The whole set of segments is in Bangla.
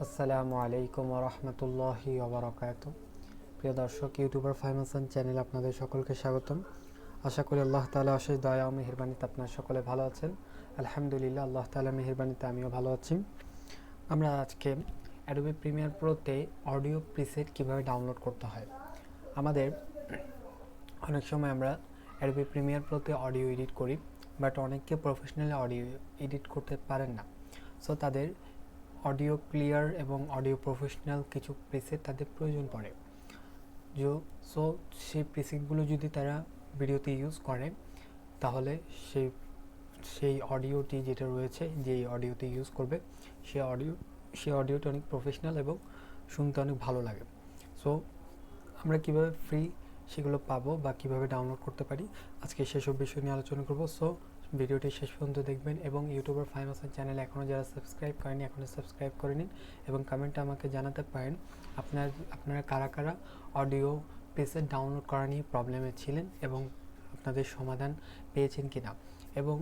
আসসালামু আলাইকুম ওয়া রাহমাতুল্লাহি ওয়া বারাকাতুহু। প্রিয় দর্শক, ইউটিউবার ফাহিম হাসান চ্যানেলে আপনাদের সকলকে স্বাগতম। আশা করি আল্লাহ তাআলা অশেষ দয়া ও মেহেরবানিতে আপনারা সকলে ভালো আছেন। আলহামদুলিল্লাহ, আল্লাহ তাআলার মেহেরবানিতে আমিও ভালো আছি। আমরা আজকে অ্যাডোবি প্রিমিয়ার প্রোতে অডিও প্রিসেট কিভাবে ডাউনলোড করতে হয়। আমাদের অনেক সময় আমরা অ্যাডোবি প্রিমিয়ার প্রোতে অডিও এডিট করি, বাট অনেকে প্রফেশনালি অডিও এডিট করতে পারেন না। সো তাদের অডিও ক্লিয়ার এবং অডিও প্রফেশনাল কিছু প্রিসেট তাদের প্রয়োজন পড়ে। সো সেই প্রিসেটগুলো যদি তারা ভিডিওতে ইউজ করে, তাহলে সেই অডিওটি যেটা রয়েছে, যেই অডিওতে ইউজ করবে, সেই অডিওটি অনেক প্রফেশনাল এবং শুনতে অনেক ভালো লাগে। সো আমরা কীভাবে ফ্রি সেগুলো পাবো বা কীভাবে ডাউনলোড করতে পারি, আজকে সেসব বিষয় নিয়ে আলোচনা করবো। সো ভিডিওটি শেষ পর্যন্ত দেখবেন এবং ইউটিউবার ফাহিম হাসান চ্যানেলে এখনও যারা সাবস্ক্রাইব করেনি এখনও সাবস্ক্রাইব করে নিন এবং কমেন্টে আমাকে জানাতে পারেন আপনারা কারা কারা অডিও প্রিসেট ডাউনলোড করা নিয়ে প্রবলেমে ছিলেন এবং আপনাদের সমাধান পেয়েছেন কিনা। এবং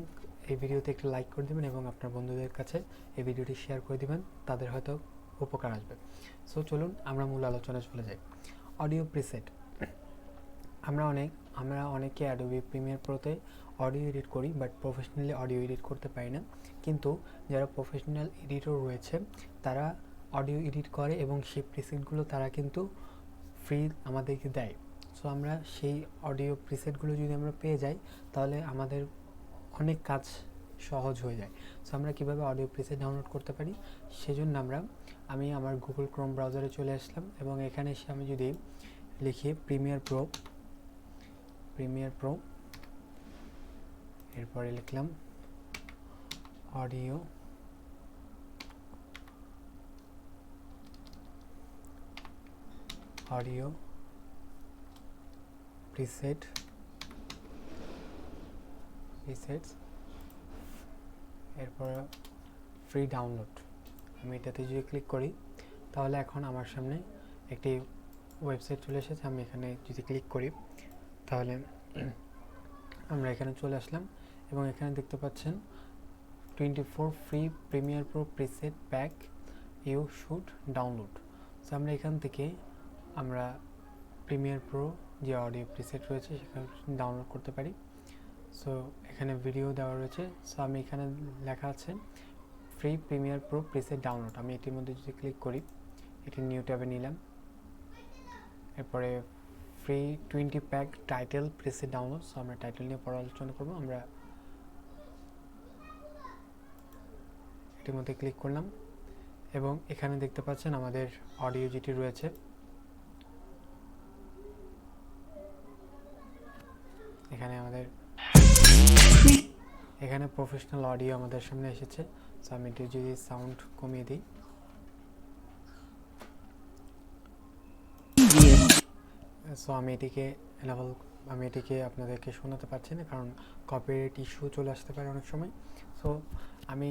এই ভিডিওতে একটু লাইক করে দেবেন এবং আপনার বন্ধুদের কাছে এই ভিডিওটি শেয়ার করে দেবেন, তাদের হয়তো উপকার আসবে। সো চলুন আমরা মূল আলোচনায় চলে যাই। অডিও প্রিসেট, আমরা অনেকে অ্যাডোবি প্রিমিয়ার প্রোতে অডিও এডিট করি, বাট প্রফেশনালি অডিও এডিট করতে পারি না। কিন্তু যারা প্রফেশনাল এডিটর রয়েছে তারা অডিও এডিট করে এবং সেই প্রিসেটগুলো তারা কিন্তু ফ্রি আমাদেরকে দেয়। সো আমরা সেই অডিও প্রিসেটগুলো যদি আমরা পেয়ে যাই, তাহলে আমাদের অনেক কাজ সহজ হয়ে যায়। সো আমরা কীভাবে অডিও প্রিসেট ডাউনলোড করতে পারি, সেজন্য আমি আমার গুগল ক্রোম ব্রাউজারে চলে আসলাম এবং এখানে এসে আমি যদি লিখি প্রিমিয়ার প্রো, এরপরে লিখলাম অডিও প্রিসেটস, এরপর ফ্রি ডাউনলোড। আমি এটাতে যদি ক্লিক করি, তাহলে এখন আমার সামনে একটি ওয়েবসাইট চলে এসেছে। আমি এখানে যদি ক্লিক করি, তাহলে আমরা এখানে চলে আসলাম এবং এখানে দেখতে পাচ্ছেন 24 free premiere pro preset pack you should download. So আমরা এখান থেকে আমরা প্রিমিয়ার প্রো যে অডিও প্রিসেট রয়েছে সেখানে ডাউনলোড করতে পারি। সো এখানে ভিডিও দেওয়া রয়েছে। সো আমি এখানে লেখা আছে free premiere pro preset download. আমি এটির মধ্যে যদি ক্লিক করি, এটি নিউ ট্যাবে নিলাম। এরপরে free 20 pack title preset download. So আমরা টাইটেল নিয়ে পরে আলোচনা করবো। আমরা এটির মধ্যে ক্লিক করলাম এবং এখানে দেখতে পাচ্ছেন আমাদের অডিও যেটি রয়েছে, এখানে প্রফেশনাল অডিও আমাদের সামনে এসেছে। সো আমি এটি যদি সাউন্ড কমিয়ে দিই, সো আমি এটিকে আপনাদেরকে শোনাতে পারছি না, কারণ কপিরাইট ইস্যু চলে আসতে পারে অনেক সময়। সো আমি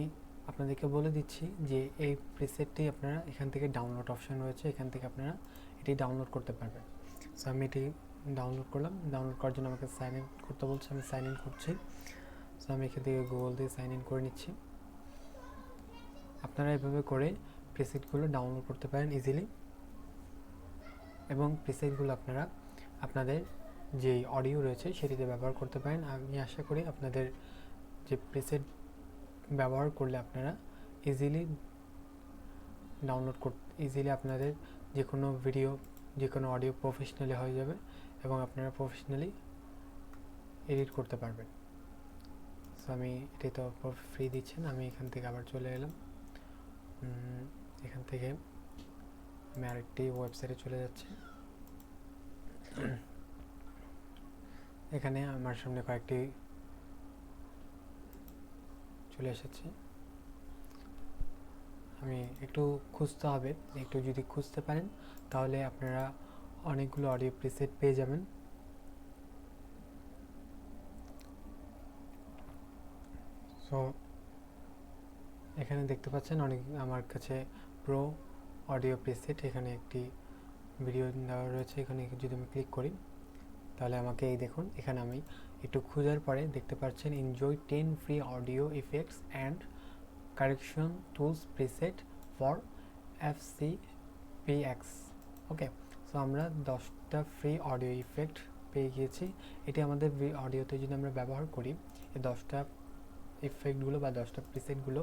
আপনাদেরকে বলে দিচ্ছি যে এই প্রিসেটটি আপনারা এখান থেকে ডাউনলোড অপশন রয়েছে, এখান থেকে আপনারা এটি ডাউনলোড করতে পারবেন। সো আমি এটি ডাউনলোড করলাম। ডাউনলোড করার জন্য আমাকে সাইন ইন করতে বলছে, আমি সাইন ইন করছি। সো আমি এখান থেকে গুগল দিয়ে সাইন ইন করে নিচ্ছি। আপনারা এভাবে করে প্রিসেটগুলো ডাউনলোড করতে পারেন ইজিলি এবং প্রিসেটগুলো আপনারা আপনাদের যে অডিও রয়েছে সেটিতে ব্যবহার করতে পারেন। আমি আশা করি আপনাদের যে প্রিসেট ব্যবহার করলে আপনারা ইজিলি আপনাদের যে কোনো ভিডিও, যে কোনো অডিও প্রফেশনালি হয়ে যাবে এবং আপনারা প্রফেশনালি এডিট করতে পারবেন। সো আমি এটি তো ফ্রি দিচ্ছেন। আমি এখান থেকে আবার চলে এলাম। এখান থেকে আমি আরেকটি ওয়েবসাইটে চলে যাচ্ছি। এখানে আমার সামনে কয়েকটি চলে এসেছে। আমি একটু খুঁজতে হবে, একটু যদি খুঁজতে পারেন তাহলে আপনারা অনেকগুলো অডিও প্রিসেট পেয়ে যাবেন। সো এখানে দেখতে পাচ্ছেন আমার কাছে প্রো অডিও প্রিসেট, এখানে একটি ভিডিও দেওয়া রয়েছে। এখানে যদি আমি ক্লিক করি, তাহলে আমাকে এই দেখুন, এখানে আমি একটু খোঁজার পরে দেখতে পাচ্ছেন enjoy 10 free audio effects and correction tools preset for FCPX। Okay, so আমরা 10টা ফ্রি অডিও ইফেক্ট পেয়ে গিয়েছি। এটি আমাদের অডিওতে যদি আমরা ব্যবহার করি এই 10টা ইফেক্টগুলো বা 10টা প্রিসেটগুলো,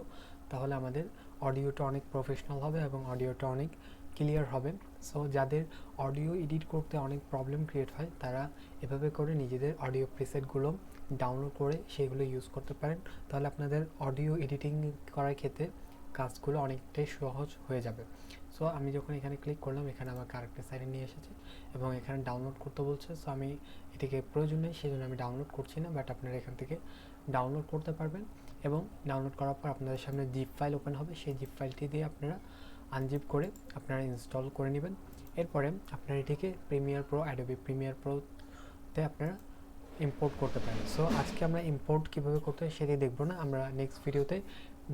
তাহলে আমাদের অডিওটা অনেক প্রফেশনাল হবে এবং অডিওটা অনেক ক্লিয়ার হবে। সো যাদের অডিও এডিট করতে অনেক প্রবলেম ক্রিয়েট হয়, তারা এভাবে করে নিজেদের অডিও প্রিসেটগুলো ডাউনলোড করে সেগুলো ইউজ করতে পারেন। তাহলে আপনাদের অডিও এডিটিং করার ক্ষেত্রে কাজগুলো অনেকটাই সহজ হয়ে যাবে। সো আমি যখন এখানে ক্লিক করলাম, এখানে আমাকে আরেকটা সাইডে নিয়ে এসেছে এবং এখানে ডাউনলোড করতে বলছে। সো আমি এটিকে প্রয়োজন নেই, সেই জন্য আমি ডাউনলোড করছি না, বাট আপনারা এখান থেকে ডাউনলোড করতে পারবেন। এবং ডাউনলোড করার পর আপনাদের সামনে জিপ ফাইল ওপেন হবে, সেই জিপ ফাইলটি দিয়ে আপনারা আনজিপ করে আপনারা ইনস্টল করে নেবেন। এরপরে আপনারা এটিকে অ্যাডোবি প্রিমিয়ার প্রোতে আপনারা ইম্পোর্ট করতে পারেন। সো আজকে আমরা ইম্পোর্ট কীভাবে করতে হয় সেটি দেখব না, আমরা নেক্সট ভিডিওতে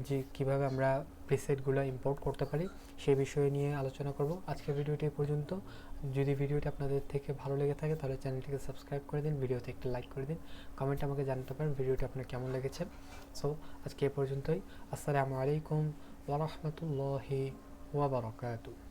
যে কীভাবে আমরা প্রিসেটগুলো ইম্পোর্ট করতে পারি সেই বিষয়ে নিয়ে আলোচনা করব। আজকের ভিডিওটি পর্যন্ত। যদি ভিডিওটি আপনাদের থেকে ভালো লেগে থাকে তাহলে চ্যানেলটিকে সাবস্ক্রাইব করে দিন, ভিডিওতে একটা লাইক করে দিন, কমেন্টে আমাকে জানাতে পারেন ভিডিওটি আপনার কেমন লেগেছে। সো আজকে এ পর্যন্তই। আসসালামু আলাইকুম ওয়া রাহমাতুল্লাহি ওয়া বারাকাতুহু।